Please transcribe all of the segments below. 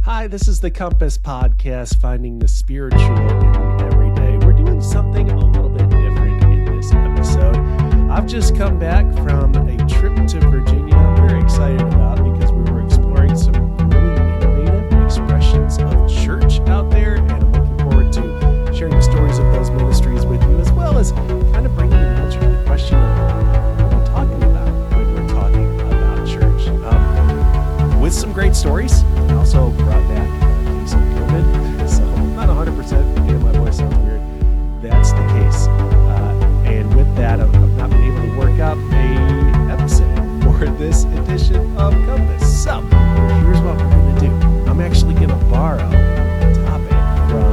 Hi, this is the Compass Podcast, finding the spiritual in the everyday. We're doing something a little bit different in this episode. I've just come back from a trip to Virginia. I'm very excited about because we were exploring some really innovative expressions of church out there, and I'm looking forward to sharing the stories of those ministries with you, as well as kind of bringing in the question of what we're talking about when we're talking about church. With some great stories. I also brought back a case of COVID, so I'm not 100%. Again, my voice sounds weird. That's the case. And with that, I've not been able to work up a episode for this edition of Compass. So here's what we're going to do. I'm actually going to borrow a topic from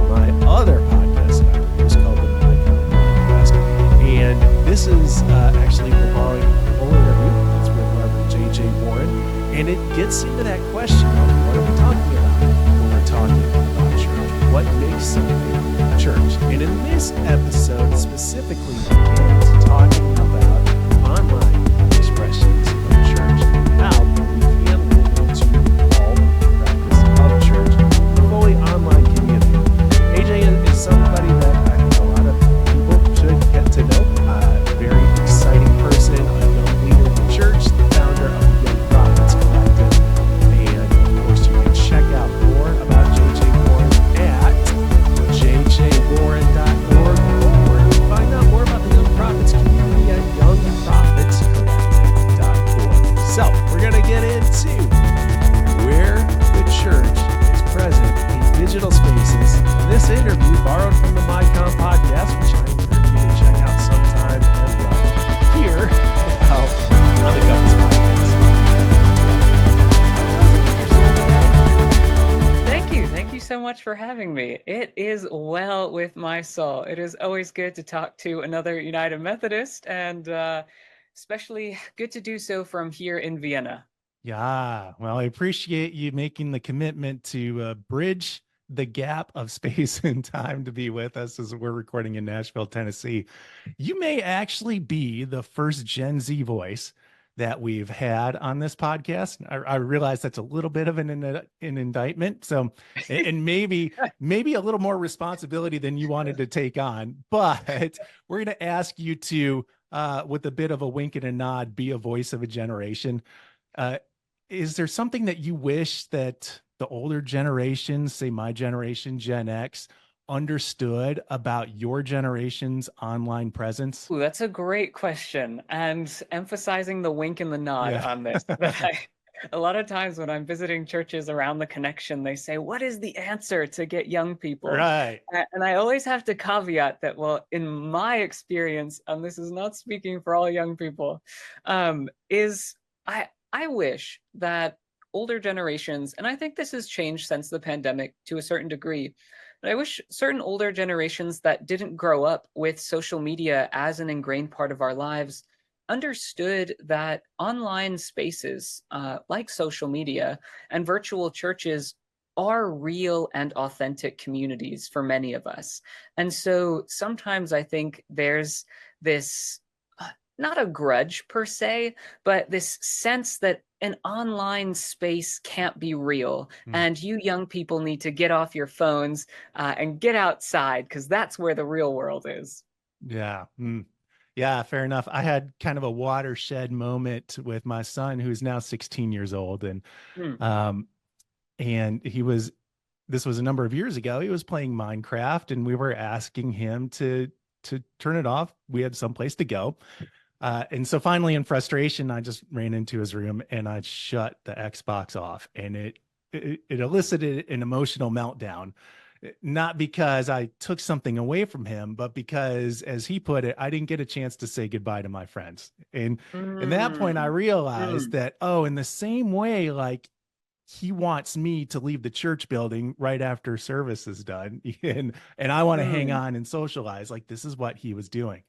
my other podcast that I produce called the Mycom podcast. And this is actually we're borrowing a whole interview. That's with Reverend J.J. Warren. And it gets into that question of what are we talking about when we're talking about church? What makes something church? And in this episode specifically, it's talking about online expressions of church and how we can live into all the practice of church, a fully online community. AJ is somebody that I think a lot of people should get to know. Very exciting person, a young leader in the church, the founder of the Young Prophets Collective. And of course, you can check out more about J.J. Warren at jjwarren.org, or you can find out more about the Young Prophets community at youngprophetscollective.org. So we're going to get into where the church is present in digital spaces. This interview borrowed from the Mycom podcast, which I encourage you to check out sometime and here on the Compass podcast. Thank you so much for having me. It is well with my soul. It is always good to talk to another United Methodist, and especially good to do so from here in Vienna. Yeah, well, I appreciate you making the commitment to bridge the gap of space and time to be with us as we're recording in Nashville, Tennessee. You may actually be the first Gen Z voice that we've had on this podcast. I realize that's a little bit of an indictment. So, and maybe a little more responsibility than you wanted to take on, but we're going to ask you to, with a bit of a wink and a nod, be a voice of a generation. Is there something that you wish that the older generations, say my generation, Gen X, understood about your generation's online presence? Ooh, that's a great question, and emphasizing the wink and the nod on this. A lot of times when I'm visiting churches around the connection, they say, "What is the answer to get young people?" Right. And I always have to caveat that, well, in my experience, and this is not speaking for all young people, is I wish that older generations, and I think this has changed since the pandemic to a certain degree, but I wish certain older generations that didn't grow up with social media as an ingrained part of our lives understood that online spaces like social media and virtual churches are real and authentic communities for many of us. And so sometimes I think there's this not a grudge per se, but this sense that an online space can't be real. And you young people need to get off your phones and get outside, because that's where the real world is. Yeah. Yeah, fair enough. I had kind of a watershed moment with my son, who's now 16 years old. Mm. And this was a number of years ago. He was playing Minecraft and we were asking him to turn it off. We had someplace to go. And so finally, in frustration, I just ran into his room and I shut the Xbox off, and it elicited an emotional meltdown. Not because I took something away from him, but because, as he put it, I didn't get a chance to say goodbye to my friends. And at that point, I realized that, in the same way, like he wants me to leave the church building right after service is done, and I want to hang on and socialize, like this is what he was doing.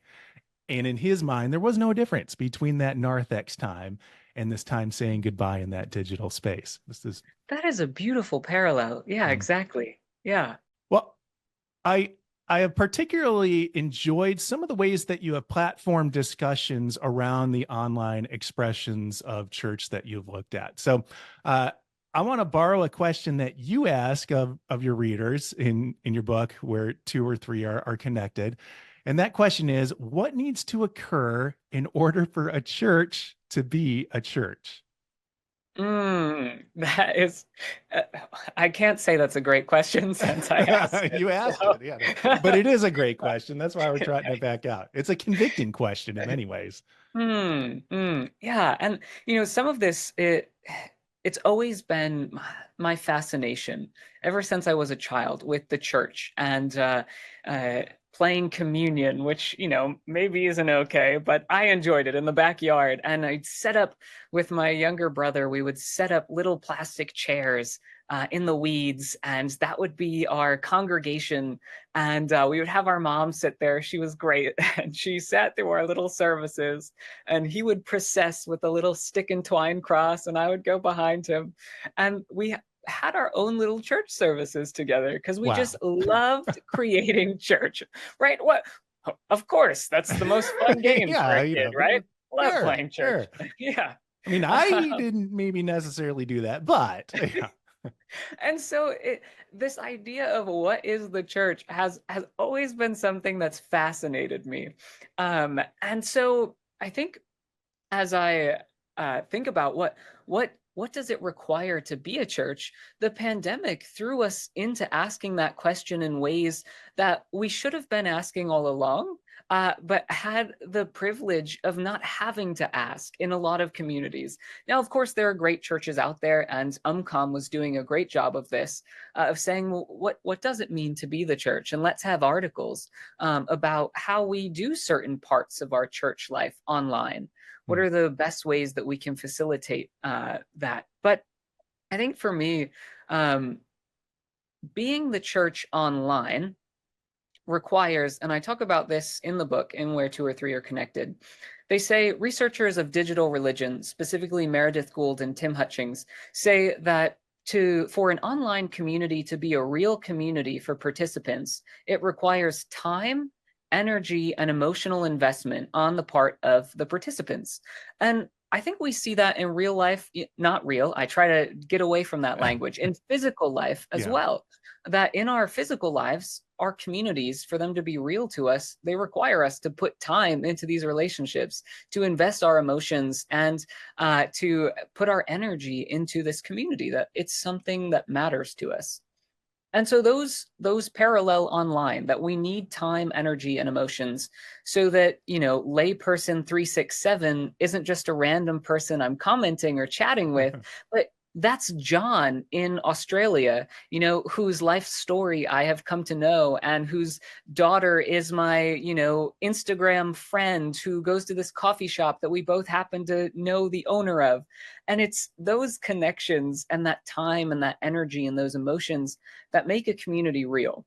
And in his mind, there was no difference between that narthex time and this time saying goodbye in that digital space. That is a beautiful parallel. Yeah, exactly. Yeah. Well, I have particularly enjoyed some of the ways that you have platformed discussions around the online expressions of church that you've looked at. So I want to borrow a question that you ask of your readers in your book, where two or three are connected. And that question is, what needs to occur in order for a church to be a church? That is, uh, I can't say that's a great question since I asked it. You asked So, it, yeah. But it is a great question. That's why we're trotting it back out. It's a convicting question in many ways. yeah, and some of this it's always been my fascination ever since I was a child with the church and uh, playing communion, which maybe isn't okay, but I enjoyed it in the backyard. And I'd set up with my younger brother. We would set up little plastic chairs in the weeds, and that would be our congregation. And we would have our mom sit there. She was great, and she sat through our little services, and he would process with a little stick and twine cross, and I would go behind him. And we had our own little church services together because we just Wow. loved creating church, right? What? Of course, that's the most fun game for Yeah, a kid, right? Love sure, playing church. sure. Yeah. I mean, I didn't maybe necessarily do that, but yeah. And so this idea of what is the church has always been something that's fascinated me. And so I think as I think about what does it require to be a church, the pandemic threw us into asking that question in ways that we should have been asking all along, but had the privilege of not having to ask in a lot of communities. Now, of course, there are great churches out there, and Mycom was doing a great job of this, of saying, well, what does it mean to be the church? And let's have articles about how we do certain parts of our church life online. What Hmm. are the best ways that we can facilitate that? But I think for me, um, being the church online requires, and I talk about this in the book, in Where Two or Three Are Connected. They say researchers of digital religion, specifically Meredith Gould and Tim Hutchings, say that for an online community to be a real community for participants, it requires time, energy, and emotional investment on the part of the participants. And I think we see that in real life, not real. I try to get away from that language, in physical life as Yeah. well. That in our physical lives, our communities, for them to be real to us, they require us to put time into these relationships, to invest our emotions, and to put our energy into this community, that it's something that matters to us. And so those parallel online, that we need time, energy, and emotions, so that layperson 367 isn't just a random person I'm commenting or chatting with, but that's John in Australia, whose life story I have come to know, and whose daughter is my Instagram friend, who goes to this coffee shop that we both happen to know the owner of. And it's those connections and that time and that energy and those emotions that make a community real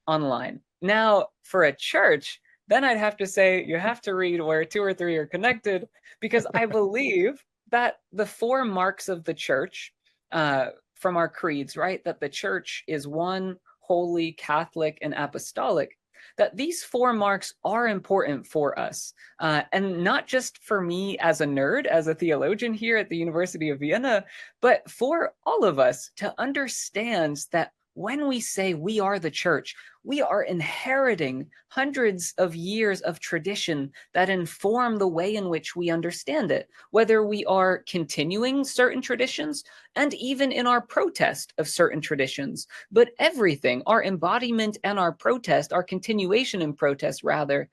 online. Now, for a church, then I'd have to say you have to read Where Two or Three Are Connected, because I believe that the four marks of the church, from our creeds, right? That the church is one, holy, Catholic, and apostolic. That these four marks are important for us, and not just for me as a nerd, as a theologian here at the University of Vienna, but for all of us to understand that when we say we are the church, we are inheriting hundreds of years of tradition that inform the way in which we understand it, whether we are continuing certain traditions and even in our protest of certain traditions. But everything, our embodiment and our protest, our continuation in protest, rather,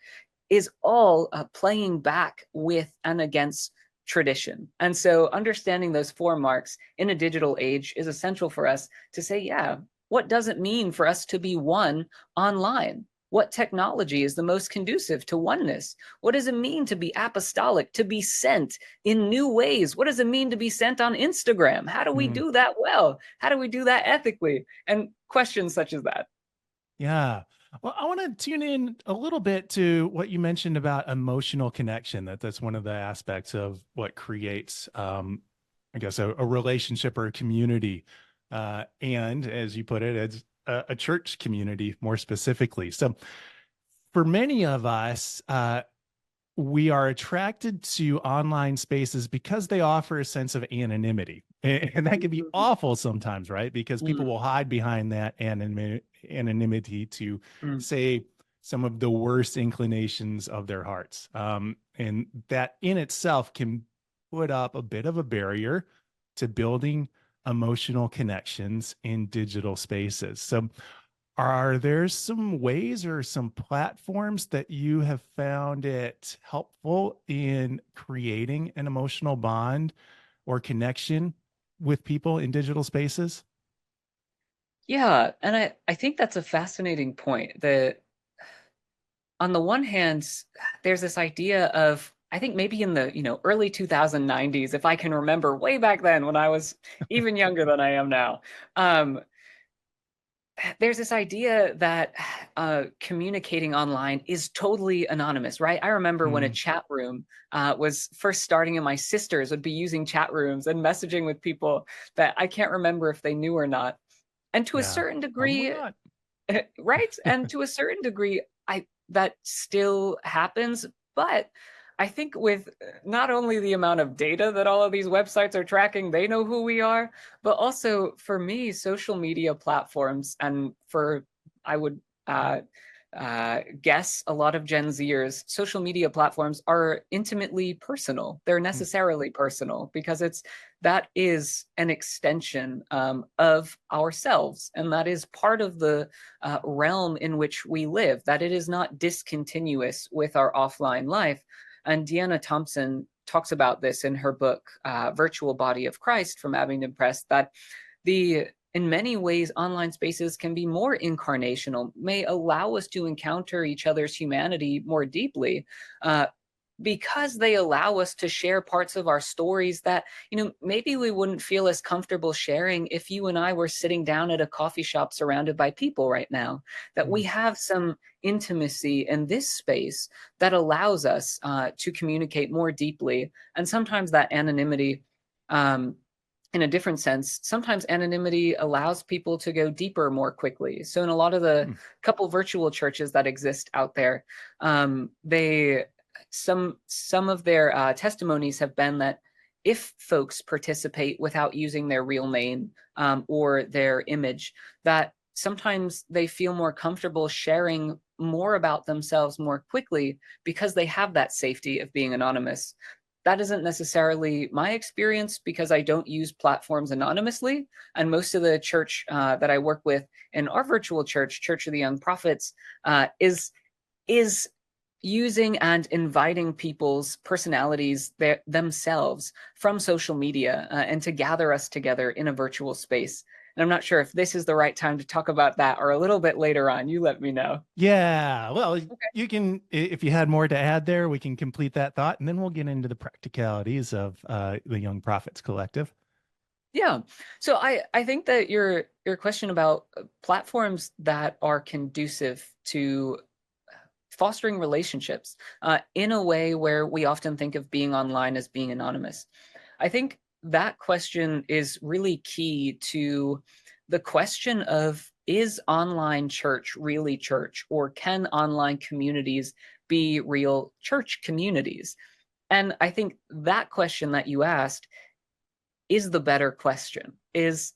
is all playing back with and against tradition. And so understanding those four marks in a digital age is essential for us to say, yeah, what does it mean for us to be one online? What technology is the most conducive to oneness? What does it mean to be apostolic, to be sent in new ways? What does it mean to be sent on Instagram? How do we Mm, do that well? How do we do that ethically? And questions such as that. yeah. Well, I want to tune in a little bit to what you mentioned about emotional connection. That's one of the aspects of what creates, I guess, a relationship or a community. And as you put it, it's a church community more specifically. So for many of us, we are attracted to online spaces because they offer a sense of anonymity. And that can be Mhm. awful sometimes, right? Because people Mm, will hide behind that anonymity to mm. say some of the worst inclinations of their hearts. And that in itself can put up a bit of a barrier to building emotional connections in digital spaces. So, are there some ways or some platforms that you have found it helpful in creating an emotional bond or connection with people in digital spaces? Yeah, and I think that's a fascinating point that on the one hand, there's this idea of I think maybe in the early 2090s, if I can remember way back then when I was even younger than I am now, um, there's this idea that communicating online is totally anonymous, right? I remember when a Mm, chat room was first starting, and my sisters would be using chat rooms and messaging with people that I can't remember if they knew or not. And to a yeah, certain probably degree, not. right? And to a certain degree, I that still happens, but I think with not only the amount of data that all of these websites are tracking, they know who we are, but also for me, social media platforms, and for I would guess a lot of Gen Zers, social media platforms are intimately personal. They're Mm, necessarily personal because that is an extension of ourselves, and that is part of the realm in which we live, that it is not discontinuous with our offline life. And Deanna Thompson talks about this in her book, Virtual Body of Christ from Abingdon Press, that the in many ways, online spaces can be more incarnational, may allow us to encounter each other's humanity more deeply, uh, because they allow us to share parts of our stories that maybe we wouldn't feel as comfortable sharing if you and I were sitting down at a coffee shop surrounded by people right now. That we mm, have some intimacy in this space that allows us to communicate more deeply, and sometimes that anonymity, um, in a different sense, sometimes anonymity allows people to go deeper more quickly. So in a lot of the mm, couple virtual churches that exist out there, they some of their testimonies have been that if folks participate without using their real name or their image, that sometimes they feel more comfortable sharing more about themselves more quickly because they have that safety of being anonymous. That isn't necessarily my experience because I don't use platforms anonymously. And most of the church that I work with in our virtual church, Church of the Young Prophets, is using and inviting people's personalities themselves from social media and to gather us together in a virtual space. And I'm not sure if this is the right time to talk about that or a little bit later on. You let me know. yeah. Well, Okay. you can, if you had more to add there, we can complete that thought and then we'll get into the practicalities of the Young Prophets Collective. Yeah. So I think that your question about platforms that are conducive to fostering relationships in a way where we often think of being online as being anonymous. I think that question is really key to the question of is online church really church, or can online communities be real church communities? And I think that question that you asked is the better question. Is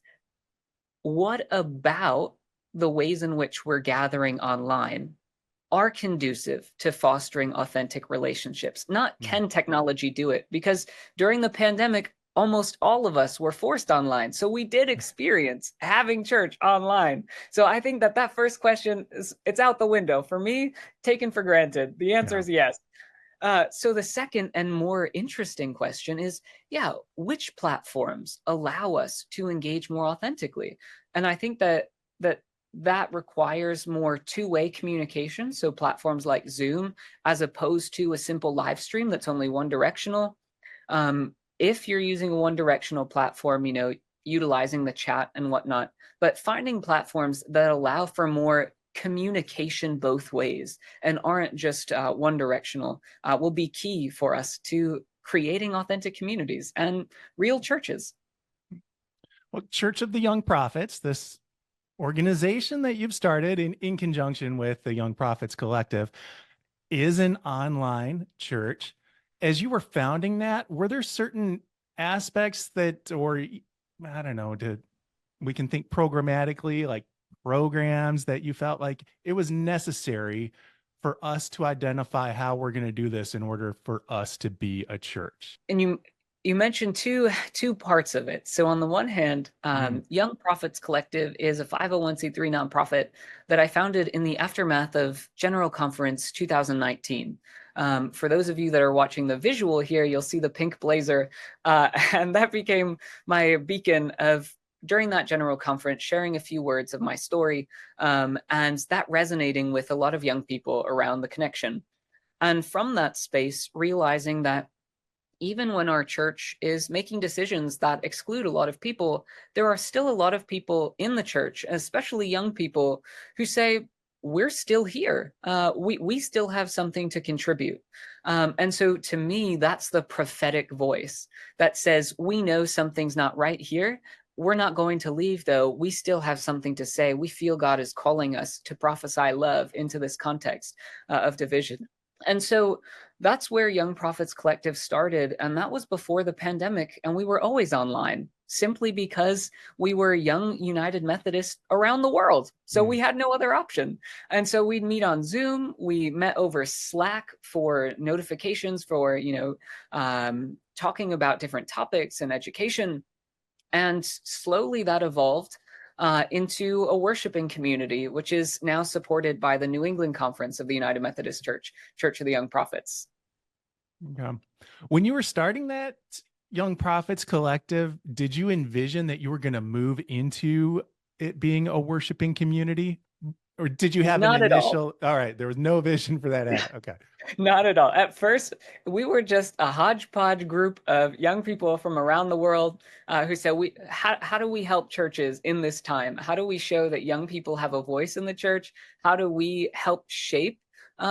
what about the ways in which we're gathering online are conducive to fostering authentic relationships? Not Mm. can technology do it, because during the pandemic, almost all of us were forced online. So we did experience having church online. So I think that first question it's out the window. For me, taken for granted. The answer Yeah. is yes. So the second and more interesting question is, yeah, which platforms allow us to engage more authentically? And I think that requires more two-way communication. So platforms like Zoom, as opposed to a simple live stream that's only one directional. If you're using a one directional platform, utilizing the chat and whatnot, but finding platforms that allow for more communication both ways and aren't just one directional will be key for us to creating authentic communities and real churches. Well, Church of the Young Prophets, this organization that you've started in conjunction with the Young Prophets Collective, is an online church. As you were founding that, were there certain aspects that, or I don't know, we can think programmatically, like programs that you felt like it was necessary for us to identify how we're going to do this in order for us to be a church? And you mentioned two parts of it. So on the one hand, Mm, Young Prophets Collective is a 501c3 nonprofit that I founded in the aftermath of General Conference 2019. For those of you that are watching the visual here, you'll see the pink blazer, and that became my beacon of during that general conference, sharing a few words of my story, and that resonating with a lot of young people around the connection. And from that space, realizing that even when our church is making decisions that exclude a lot of people, there are still a lot of people in the church, especially young people, who say, we're still here. We still have something to contribute. And so to me, that's the prophetic voice that says, we know something's not right here. We're not going to leave, though. We still have something to say. We feel God is calling us to prophesy love into this context of division. And so that's where Young Prophets Collective started. And that was before the pandemic. And we were always online simply because we were young United Methodists around the world. So mm. we had no other option. And so we'd meet on Zoom. We met over Slack for notifications for, talking about different topics and education. And slowly that evolved into a worshiping community, which is now supported by the New England Conference of the United Methodist Church, Church of the Young Prophets. Okay. When you were starting that Young Prophets Collective, did you envision that you were going to move into it being a worshiping community? Or did you have an Not at all. initial? All right, there was no vision for that ad. Okay. Not at all. At first, we were just a hodgepodge group of young people from around the world who said, how do we help churches in this time? How do we show that young people have a voice in the church? How do we help shape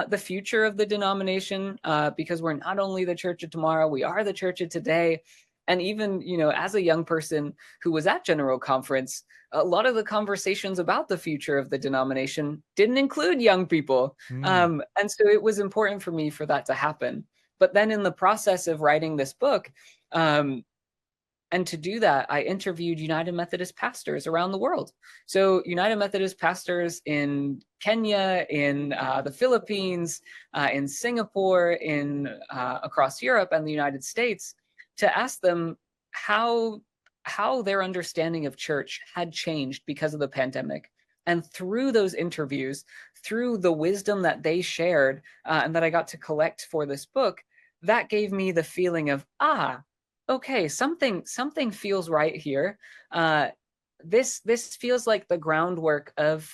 the future of the denomination? Because we're not only the church of tomorrow, we are the church of today. And even, as a young person who was at General Conference, a lot of the conversations about the future of the denomination didn't include young people. Hmm. And so it was important for me for that to happen. But then in the process of writing this book, and to do that, I interviewed United Methodist pastors around the world. So United Methodist pastors in Kenya, in the Philippines, in Singapore, in across Europe and the United States, to ask them how their understanding of church had changed because of the pandemic. And through those interviews, through the wisdom that they shared and that I got to collect for this book, that gave me the feeling of, okay, something feels right here. This feels like the groundwork of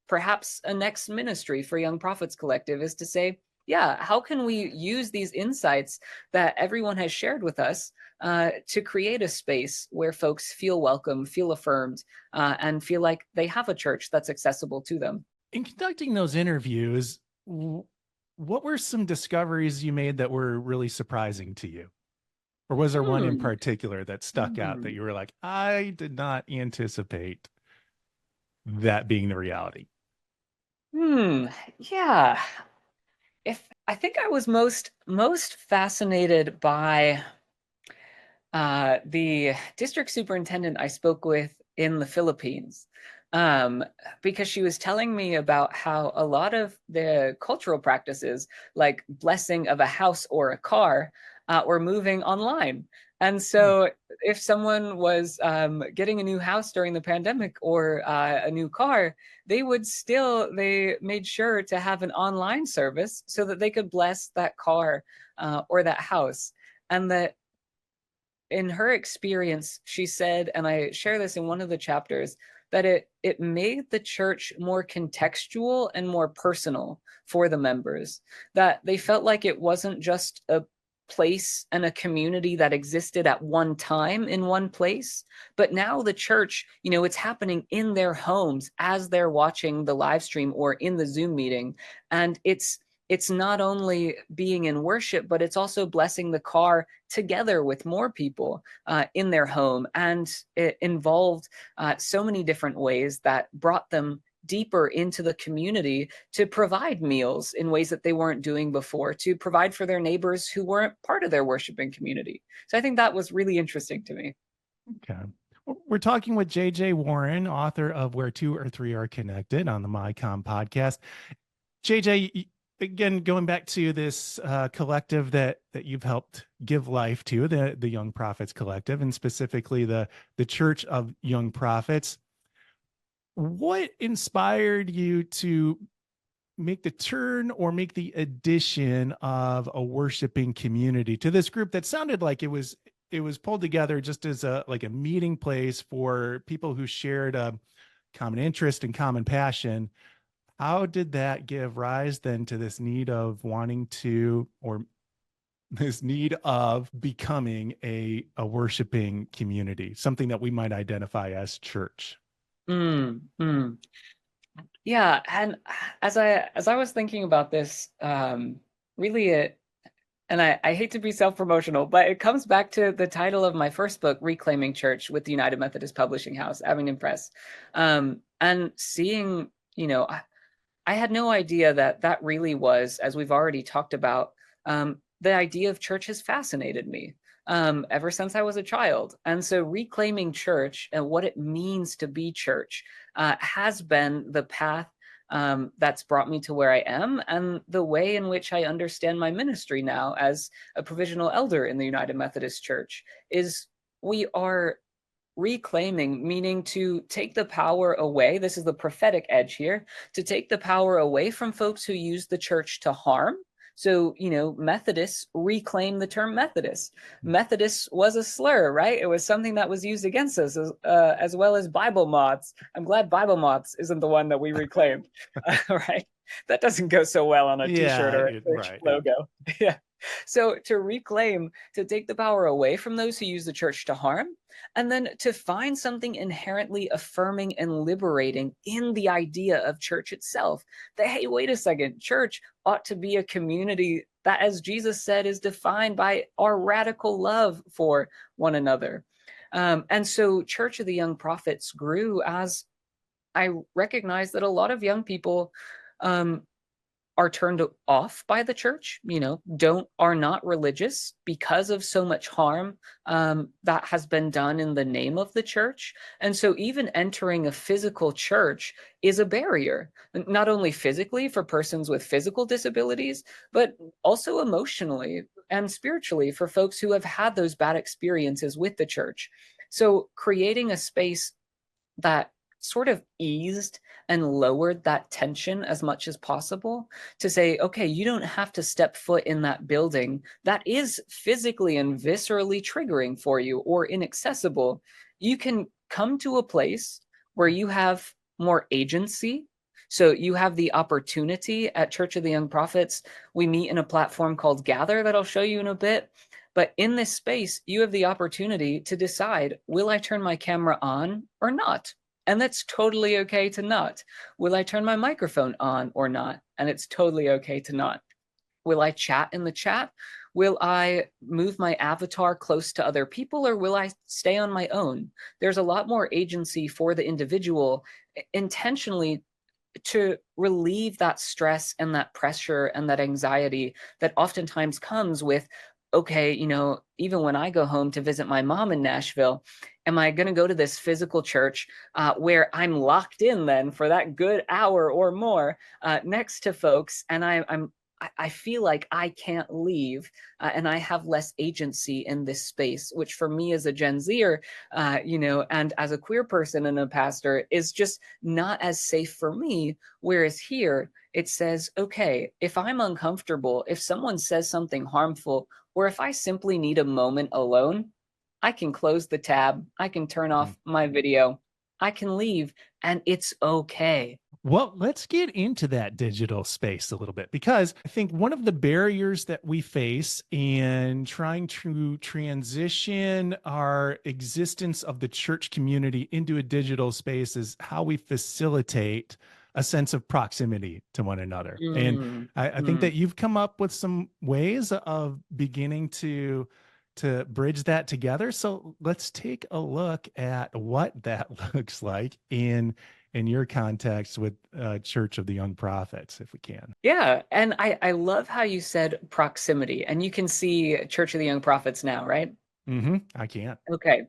perhaps a next ministry for Young Prophets Collective, is to say, yeah, how can we use these insights that everyone has shared with us to create a space where folks feel welcome, feel affirmed, and feel like they have a church that's accessible to them. In conducting those interviews, what were some discoveries you made that were really surprising to you? Or was there one in Hmm. particular that stuck out that Hmm. you were like, I did not anticipate that being the reality? Yeah. If I think I was most fascinated by the district superintendent I spoke with in the Philippines, um, because she was telling me about how a lot of the cultural practices, like blessing of a house or a car, were moving online. And Hmm. so, if someone was getting a new house during the pandemic or a new car, they made sure to have an online service so that they could bless that car or that house. And that in her experience, she said, and I share this in one of the chapters, that it made the church more contextual and more personal for the members, that they felt like it wasn't just a place and a community that existed at one time in one place, but now the church, it's happening in their homes as they're watching the live stream or in the Zoom meeting. And it's not only being in worship, but it's also blessing the car together with more people in their home. And it involved so many different ways that brought them deeper into the community to provide meals in ways that they weren't doing before, to provide for their neighbors who weren't part of their worshiping community. So I think that was really interesting to me. Okay. We're talking with JJ Warren, author of Where Two or Three Are Connected on the Mycom podcast. JJ, again, going back to this collective that you've helped give life to, the Young Prophets Collective, and specifically the Church of Young Prophets. What inspired you to make the turn or make the addition of a worshiping community to this group that sounded like it was pulled together just as a like a meeting place for people who shared a common interest and common passion? How did that give rise then to this need of wanting to, or this need of becoming a worshiping community, something that we might identify as church? Mm, mm. Yeah, and as I was thinking about this, really it, and I hate to be self-promotional, but it comes back to the title of my first book, Reclaiming Church, with the United Methodist Publishing House, Abingdon Press. And seeing, I had no idea that that really was, as we've already talked about, the idea of church has fascinated me ever since I was a child. And so reclaiming church and what it means to be church has been the path that's brought me to where I am, and the way in which I understand my ministry now as a provisional elder in the United Methodist Church is we are reclaiming, meaning to take the power away. This is the prophetic edge here, to take the power away from folks who use the church to harm. So, Methodists reclaim the term Methodist. Methodist was a slur, right? It was something that was used against us, as well as Bible moths. I'm glad Bible moths isn't the one that we reclaimed, right? That doesn't go so well on a t-shirt or a church Right. logo. Yeah. So to reclaim, to take the power away from those who use the church to harm, and then to find something inherently affirming and liberating in the idea of church itself. That, hey, wait a second, church ought to be a community that, as Jesus said, is defined by our radical love for one another. And so Church of the Young Prophets grew as I recognized that a lot of young people um, are turned off by the church, are not religious because of so much harm that has been done in the name of the church. And so even entering a physical church is a barrier, not only physically for persons with physical disabilities, but also emotionally and spiritually for folks who have had those bad experiences with the church. So creating a space that sort of eased and lowered that tension as much as possible to say, okay, you don't have to step foot in that building that is physically and viscerally triggering for you or inaccessible. You can come to a place where you have more agency. So you have the opportunity at Church of the Young Prophets. We meet in a platform called Gather that I'll show you in a bit. But in this space, you have the opportunity to decide, will I turn my camera on or not? And that's totally okay to not. Will I turn my microphone on or not? And it's totally okay to not. Will I chat in the chat? Will I move my avatar close to other people, or will I stay on my own? There's a lot more agency for the individual intentionally to relieve that stress and that pressure and that anxiety that oftentimes comes with, okay, even when I go home to visit my mom in Nashville, am I going to go to this physical church where I'm locked in then for that good hour or more next to folks, and I feel like I can't leave, and I have less agency in this space, which for me as a Gen Zer, and as a queer person and a pastor is just not as safe for me. Whereas here it says, okay, if I'm uncomfortable, if someone says something harmful, or if I simply need a moment alone, I can close the tab, I can turn off my video, I can leave, and it's okay. Well, let's get into that digital space a little bit, because I think one of the barriers that we face in trying to transition our existence of the church community into a digital space is how we facilitate a sense of proximity to one another. And Mm, I think mm. that you've come up with some ways of beginning to bridge that together. So let's take a look at what that looks like in in your context with Church of the Young Prophets, if we can. Yeah, and I love how you said proximity, and you can see Church of the Young Prophets now, right? I can't. Okay.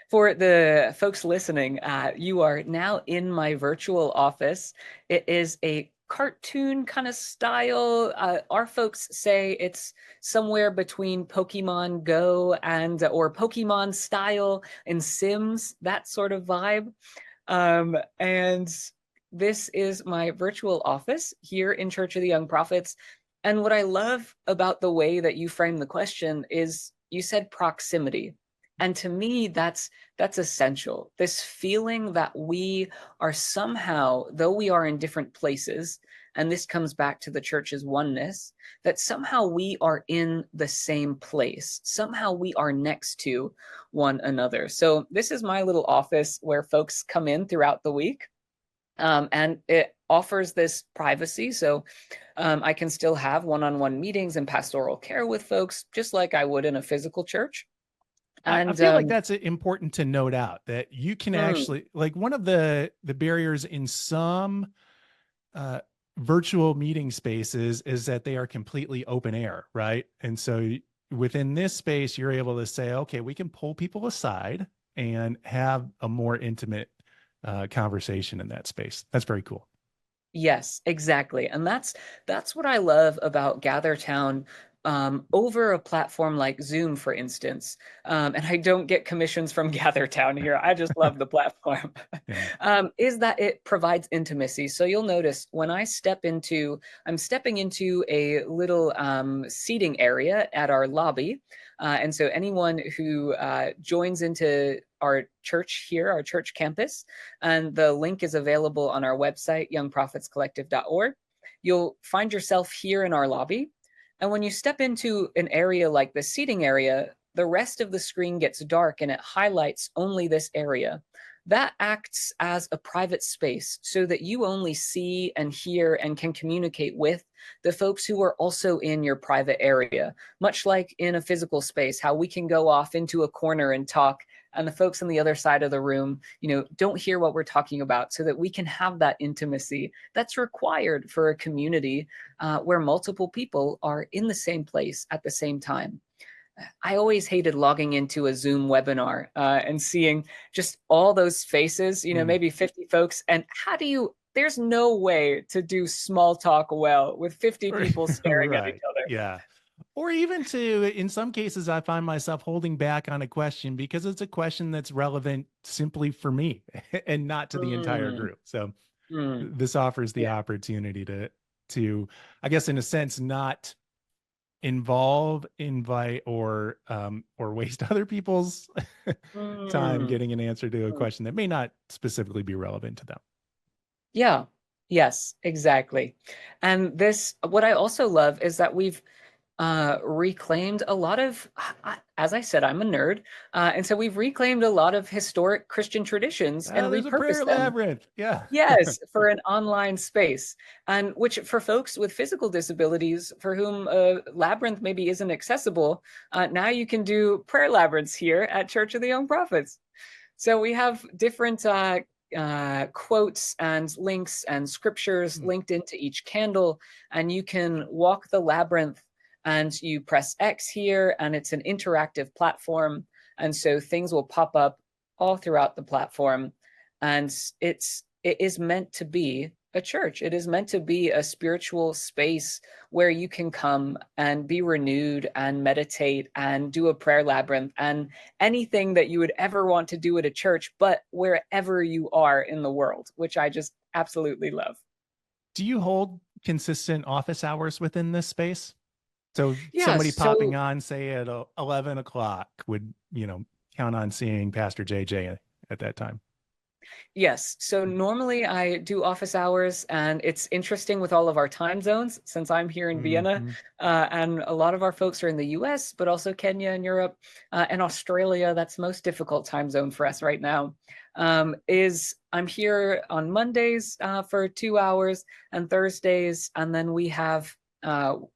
For the folks listening, you are now in my virtual office. It is a cartoon kind of style. Our folks say it's somewhere between Pokemon Go and or Pokemon style and Sims, that sort of vibe. And this is my virtual office here in Church of the Young Prophets. And what I love about the way that you frame the question is you said proximity. And to me, that's essential. This feeling that we are somehow, though we are in different places, and this comes back to the church's oneness, that somehow we are in the same place. Somehow we are next to one another. So this is my little office where folks come in throughout the week. And it offers this privacy. So I can still have one-on-one meetings and pastoral care with folks, just like I would in a physical church. I And feel like that's important to note out, that you can mm, actually, like, one of the barriers in some virtual meeting spaces is that they are completely open air, right? And so within this space, you're able to say, okay, we can pull people aside and have a more intimate conversation in that space. That's very cool. yes, exactly. And that's what I love about GatherTown over a platform like Zoom, for instance. And I don't get commissions from GatherTown here. I just love the platform. Yeah. Is that it provides intimacy. So you'll notice when I'm stepping into a little seating area at our lobby. And so anyone who joins into our church here, our church campus, and the link is available on our website, youngprophetscollective.org. You'll find yourself here in our lobby. And when you step into an area like the seating area, the rest of the screen gets dark and it highlights only this area. That acts as a private space so that you only see and hear and can communicate with the folks who are also in your private area, much like in a physical space, how we can go off into a corner and talk and the folks on the other side of the room, don't hear what we're talking about, so that we can have that intimacy that's required for a community where multiple people are in the same place at the same time. I always hated logging into a Zoom webinar and seeing just all those faces, maybe 50 folks. And there's no way to do small talk well with 50 people staring at each Right. other. Yeah. Or even in some cases, I find myself holding back on a question because it's a question that's relevant simply for me and not to the entire Mm, group. So mm, this offers the yeah. opportunity to, I guess, in a sense, not invite, or waste other people's time Mm, getting an answer to a mm. question that may not specifically be relevant to them. Yeah. Yes, exactly. And what I also love is that we've reclaimed a lot of, as I said, I'm a nerd. And so we've reclaimed a lot of historic Christian traditions and There's a prayer repurposed them. labyrinth. Yeah. Yes, for an online space. And which for folks with physical disabilities for whom a labyrinth maybe isn't accessible, now you can do prayer labyrinths here at Church of the Young Prophets. So we have different quotes and links and scriptures linked into each candle, and you can walk the labyrinth and you press X here, and it's an interactive platform. And so things will pop up all throughout the platform. And it is meant to be a church. It is meant to be a spiritual space where you can come and be renewed and meditate and do a prayer labyrinth and anything that you would ever want to do at a church, but wherever you are in the world, which I just absolutely love. Do you hold consistent office hours within this space? So Yeah, somebody popping so on, say at 11 o'clock, would, count on seeing Pastor JJ at that time. yes. So normally I do office hours, and it's interesting with all of our time zones since I'm here in Vienna, Mhm. and a lot of our folks are in the US, but also Kenya and Europe and Australia. That's the most difficult time zone for us right now. Is I'm here on Mondays for 2 hours and Thursdays, and then we have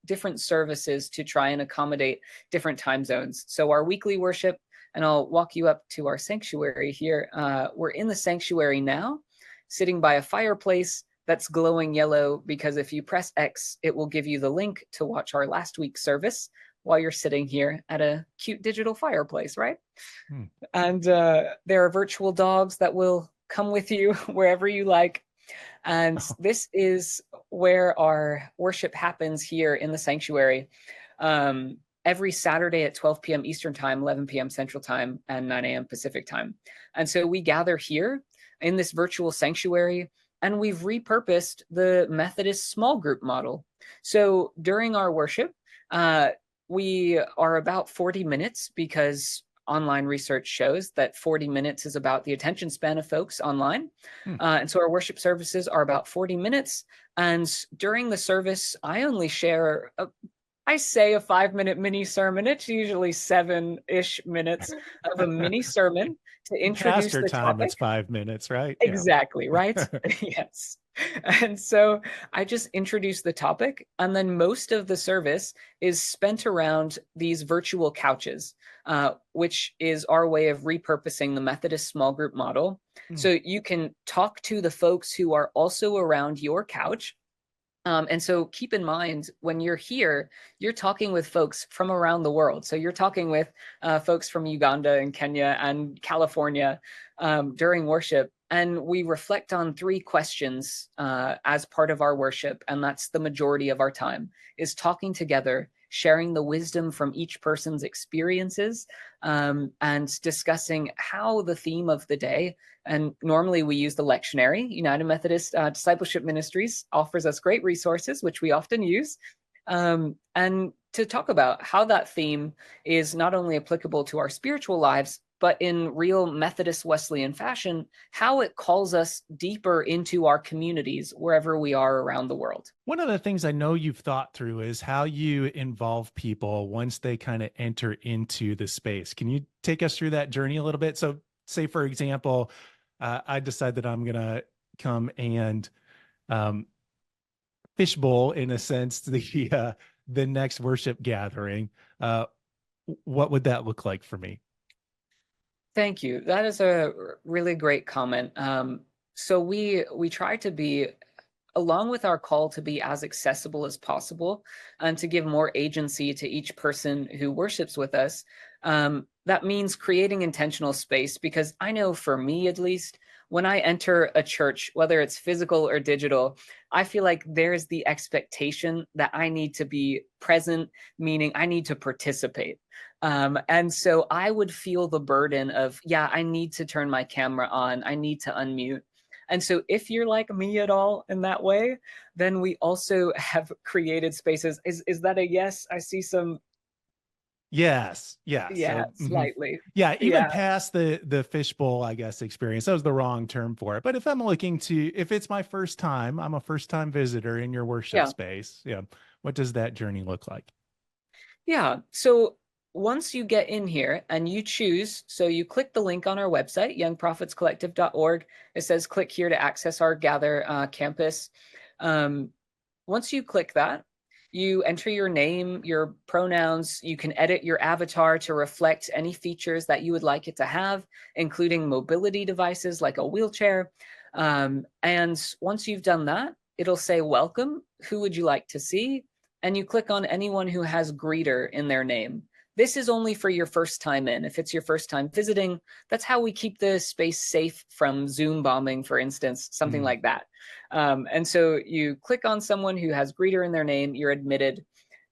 different services to try and accommodate different time zones. So our weekly worship, and I'll walk you up to our sanctuary here. We're in the sanctuary now. sitting by a fireplace that's glowing yellow because if you press X, it will give you the link to watch our last week's service while you're sitting here at a cute digital fireplace, right? Hmm. And there are virtual dogs that will come with you wherever you like. And this is where our worship happens here in the sanctuary. Every Saturday at 12 p.m. Eastern Time, 11 p.m. Central Time, and 9 a.m. Pacific Time. And so we gather here in this virtual sanctuary, and we've repurposed the Methodist small group model. So during our worship, we are about 40 minutes because online research shows that 40 minutes is about the attention span of folks online. And so our worship services are about 40 minutes. And during the service, I only share I say a 5-minute mini sermon. It's usually 7-ish minutes of a mini sermon to introduce Pastor the time, topic. it's 5 minutes, right? Yeah. Exactly, right? Yes. And so I just introduce the topic, and then most of the service is spent around these virtual couches, which is our way of repurposing the Methodist small group model. So you can talk to the folks who are also around your couch. And so keep in mind when you're here, you're talking with folks from around the world. So you're talking with folks from Uganda and Kenya and California during worship. And we reflect on 3 questions as part of our worship. And that's the majority of our time is talking together, sharing the wisdom from each person's experiences, and discussing how the theme of the day, and normally we use the lectionary. United Methodist Discipleship Ministries offers us great resources, which we often use, and to talk about how that theme is not only applicable to our spiritual lives, but in real Methodist Wesleyan fashion, how it calls us deeper into our communities wherever we are around the world. One of the things I know you've thought through is how you involve people once they kind of enter into the space. Can you take us through that journey a little bit? So, say, for example, I decide that I'm going to come and fishbowl, in a sense, the next worship gathering. What would that look like for me? Thank you. That is a really great comment. So we try to be, along with our call to be as accessible as possible and to give more agency to each person who worships with us. That means creating intentional space, because I know for me at least, when I enter a church, whether it's physical or digital, I feel like there's the expectation that I need to be present, meaning I need to participate. And so I would feel the burden of, yeah, I need to turn my camera on, I need to unmute. And so if you're like me at all in that way, then we also have created spaces. Is that a yes? I see some. Yes. Yeah. Yeah, So, slightly. yeah, even Yeah. past the fishbowl, I guess, experience. That was the wrong term for it. But if I'm looking to, if it's my first time, I'm a first time visitor in your worship Yeah. space. Yeah. What does that journey look like? Yeah. So once you get in here and you choose, so you click the link on our website, youngprophetscollective.org. It says click here to access our Gather campus. Um, Once you click that, you enter your name, your pronouns. You can edit your avatar to reflect any features that you would like it to have, including mobility devices like a wheelchair. And once you've done that, it'll say, welcome. Who would you like to see? And you click on anyone who has greeter in their name. This is only for your first time in. If it's your first time visiting, that's how we keep the space safe from Zoom bombing, for instance, something like that. And so you click on someone who has greeter in their name, you're admitted,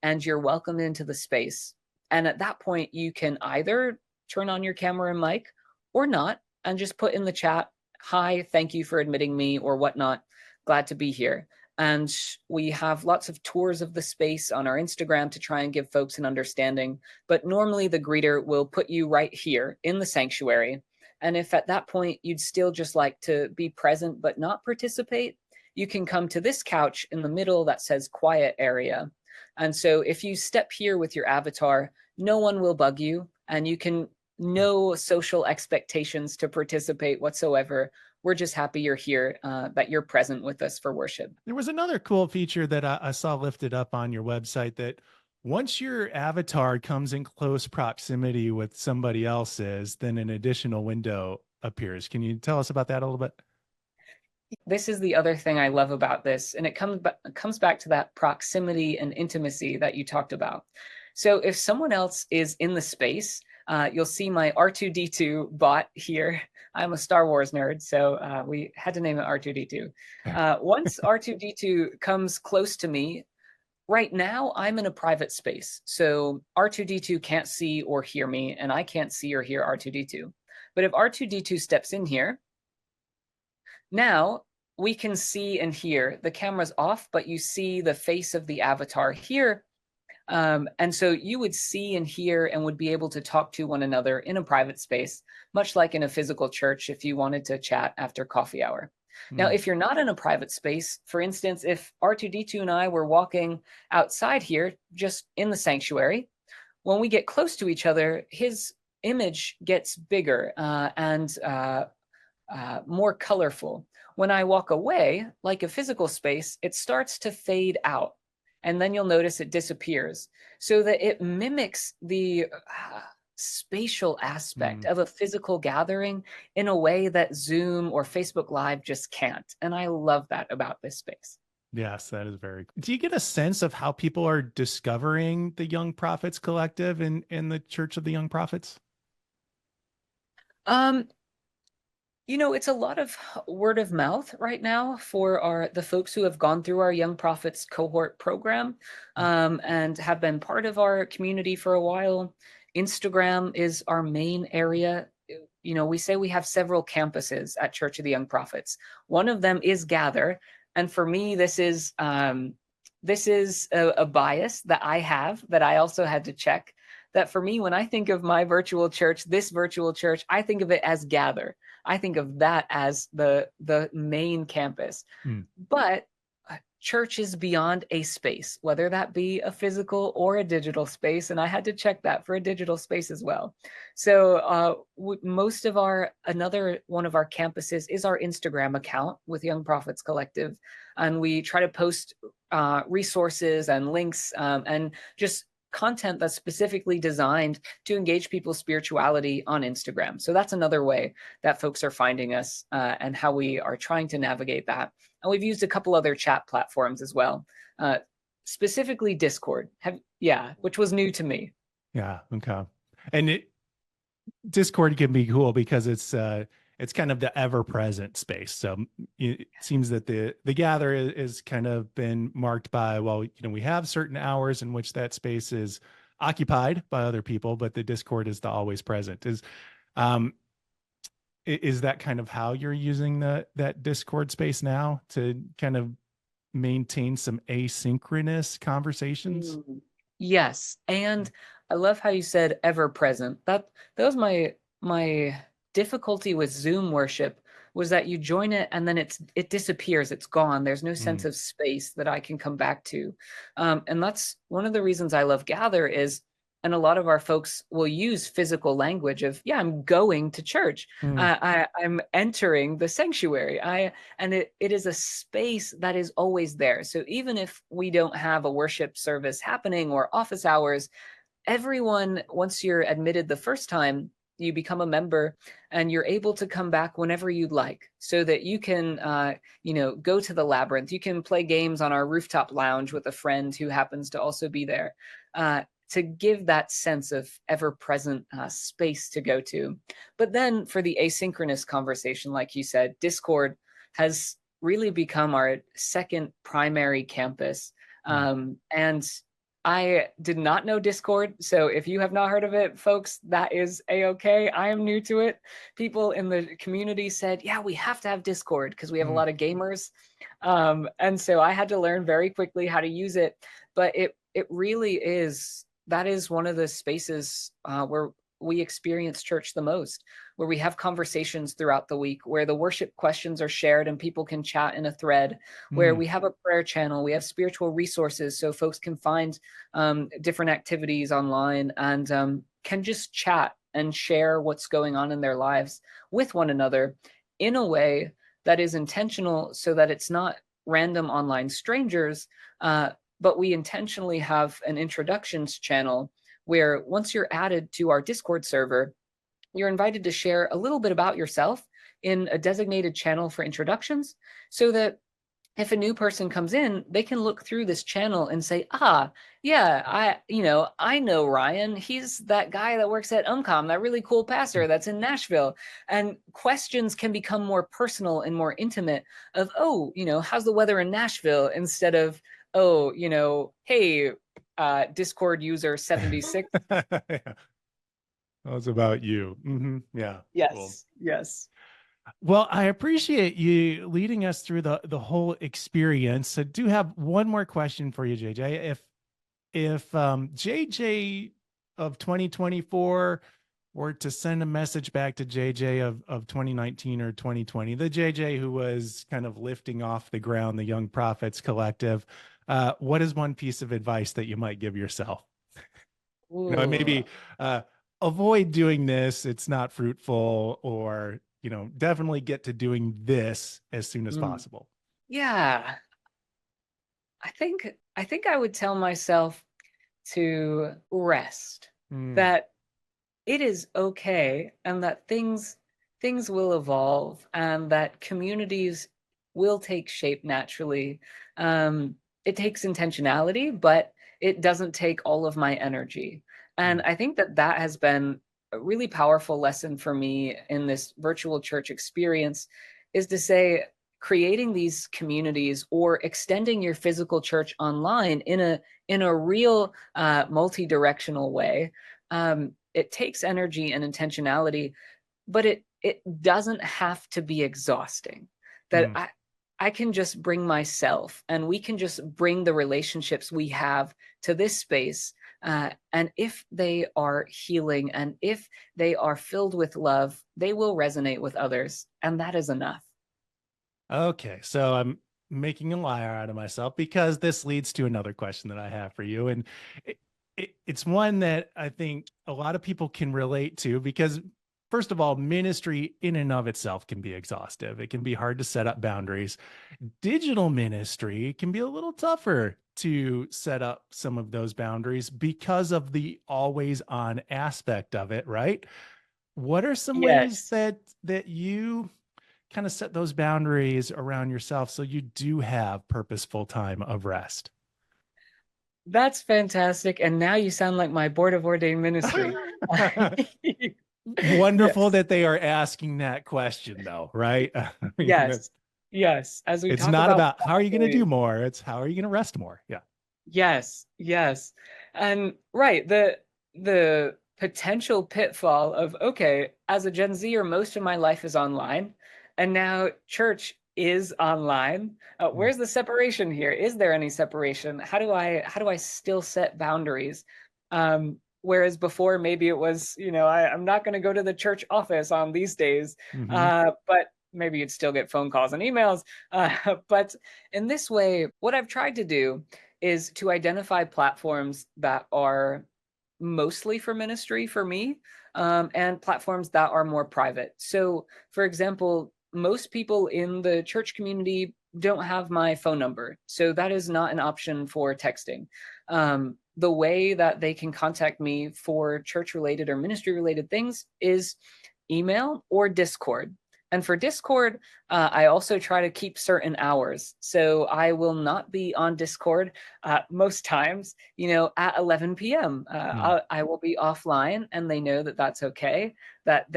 and you're welcomed into the space. And at that point, you can either turn on your camera and mic or not, and just put in the chat, hi, thank you for admitting me, or whatnot. Glad to be here. And we have lots of tours of the space on our Instagram to try and give folks an understanding. But normally the greeter will put you right here in the sanctuary. And if at that point you'd still just like to be present but not participate, you can come to this couch in the middle that says quiet area. And so if you step here with your avatar, no one will bug you, and you can no social expectations to participate whatsoever. We're just happy you're here, that you're present with us for worship. There was another cool feature that I saw lifted up on your website that once your avatar comes in close proximity with somebody else's, then an additional window appears. Can you tell us about that a little bit? This is the other thing I love about this, and it comes back to that proximity and intimacy that you talked about. So if someone else is in the space, you'll see my R2D2 bot here. I'm a Star Wars nerd, so we had to name it R2D2. Once R2D2 comes close to me, right now I'm in a private space, so R2D2 can't see or hear me, and I can't see or hear R2D2. But if R2D2 steps in here, now we can see and hear. The camera's off, but you see the face of the avatar here. And so you would see and hear and would be able to talk to one another in a private space, much like in a physical church if you wanted to chat after coffee hour. Now, if you're not in a private space, for instance, if R2D2 and I were walking outside here, just in the sanctuary, when we get close to each other, his image gets bigger and more colorful. When I walk away, like a physical space, it starts to fade out. And then you'll notice it disappears so that it mimics the spatial aspect of a physical gathering in a way that Zoom or Facebook Live just can't. And I love that about this space. Yes, that is very cool. Do you get a sense of how people are discovering the Young Prophets Collective in the Church of the Young Prophets? Um, it's a lot of word of mouth right now for the folks who have gone through our Young Prophets cohort program and have been part of our community for a while. Instagram is our main area. We say we have several campuses at Church of the Young Prophets. One of them is Gather, and for me, this is a bias that I have that I also had to check. That for me, when I think of my virtual church, this virtual church, I think of it as Gather. I think of that as the main campus. But church is beyond a space, whether that be a physical or a digital space. And I had to check that for a digital space as well. So another one of our campuses is our Instagram account with Young Prophets Collective. And we try to post resources and links and just content that's specifically designed to engage people's spirituality on Instagram. So that's another way that folks are finding us and how we are trying to navigate that. And we've used a couple other chat platforms as well, specifically Discord, which was new to me. Yeah, okay. And Discord can be cool because it's kind of the ever-present space. So it seems that the Gather is kind of been marked by, well, we have certain hours in which that space is occupied by other people, but the Discord is the always present. Is that kind of how you're using that Discord space now to kind of maintain some asynchronous conversations? Yes, and I love how you said ever present. That was my difficulty with Zoom worship, was that you join it and then it disappears, it's gone. There's no sense of space that I can come back to. And that's one of the reasons I love Gather is, and a lot of our folks will use physical language of, I'm going to church. I'm entering the sanctuary. And it is a space that is always there. So even if we don't have a worship service happening or office hours, everyone, once you're admitted the first time, you become a member and you're able to come back whenever you'd like, so that you can go to the labyrinth. You can play games on our rooftop lounge with a friend who happens to also be there, to give that sense of ever-present space to go to. But then for the asynchronous conversation, like you said, Discord has really become our second primary campus. And I did not know Discord. So if you have not heard of it, folks, that is A-okay. I am new to it. People in the community said, yeah, we have to have Discord because we have a lot of gamers. And so I had to learn very quickly how to use it. But it really is, that is one of the spaces where we experience church the most, where we have conversations throughout the week, where the worship questions are shared and people can chat in a thread, where we have a prayer channel, we have spiritual resources so folks can find different activities online and can just chat and share what's going on in their lives with one another in a way that is intentional, so that it's not random online strangers, but we intentionally have an introductions channel where once you're added to our Discord server, you're invited to share a little bit about yourself. in a designated channel for introductions so that if a new person comes in, they can look through this channel and say, yeah, I know Ryan. He's that guy that works at that really cool pastor that's in Nashville. And questions can become more personal and more intimate of, how's the weather in Nashville? Instead of, hey, Discord user 76. Yeah. That was about you. Yeah. Cool. Yes. Well, I appreciate you leading us through the whole experience. I do have one more question for you, JJ. If JJ of 2024 were to send a message back to JJ of 2019 or 2020, the JJ who was kind of lifting off the ground the Young Prophets Collective, what is one piece of advice that you might give yourself? Maybe avoid doing this. It's not fruitful, or, definitely get to doing this as soon as possible. Yeah. I think I would tell myself to rest, that it is okay, and that things will evolve, and that communities will take shape naturally. It takes intentionality, but it doesn't take all of my energy. And I think that has been a really powerful lesson for me in this virtual church experience, is to say, creating these communities or extending your physical church online in a real multi-directional way. It takes energy and intentionality, but it doesn't have to be exhausting. That I can just bring myself, and we can just bring the relationships we have to this space. And if they are healing and if they are filled with love, they will resonate with others. And that is enough. Okay, so I'm making a liar out of myself, because this leads to another question that I have for you. And it's one that I think a lot of people can relate to, because first of all, ministry in and of itself can be exhaustive. It can be hard to set up boundaries. Digital ministry can be a little tougher to set up some of those boundaries because of the always on aspect of it, right? What are some ways that you kind of set those boundaries around yourself so you do have purposeful time of rest? That's fantastic. And now you sound like my board of ordained ministry. Wonderful that they are asking that question, though, right? Yes. As we it's talk not about how are you going to do boundaries, more, it's how are you going to rest more. Yeah. Yes. And the potential pitfall of, okay, as a Gen Zer, most of my life is online, and now church is online. Where's the separation here? Is there any separation? How do I still set boundaries? Whereas before, maybe it was, I'm not going to go to the church office on these days, but maybe you'd still get phone calls and emails. But in this way, what I've tried to do is to identify platforms that are mostly for ministry for me, and platforms that are more private. So, for example, most people in the church community don't have my phone number, so that is not an option for texting. The way that they can contact me for church-related or ministry-related things is email or Discord. And for Discord, I also try to keep certain hours. So I will not be on Discord most times, at 11 p.m. I will be offline, and they know that that's okay, that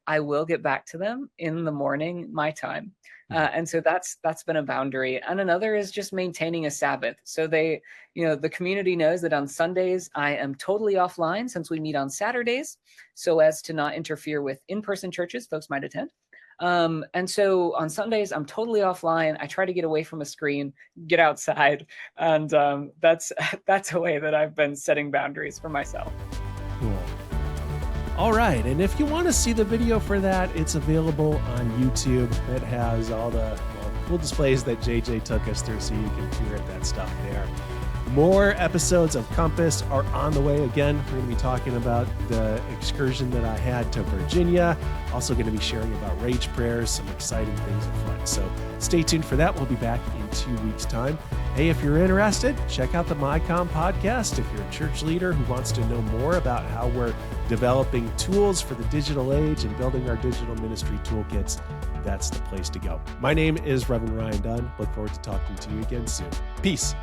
I will get back to them in the morning, my time. And so that's been a boundary. And another is just maintaining a Sabbath. So the community knows that on Sundays, I am totally offline, since we meet on Saturdays, so as to not interfere with in-person churches folks might attend. And so on Sundays, I'm totally offline. I try to get away from a screen, get outside. And that's a way that I've been setting boundaries for myself. Cool. All right. And if you want to see the video for that, it's available on YouTube. It has all the cool displays that JJ took us through, so you can peer at that stuff there. More episodes of Compass are on the way. Again, we're going to be talking about the excursion that I had to Virginia. Also going to be sharing about rage prayers, some exciting things afoot. So stay tuned for that. We'll be back in 2 weeks' time. Hey, if you're interested, check out the Mycom podcast. If you're a church leader who wants to know more about how we're developing tools for the digital age and building our digital ministry toolkits, that's the place to go. My name is Reverend Ryan Dunn. Look forward to talking to you again soon. Peace.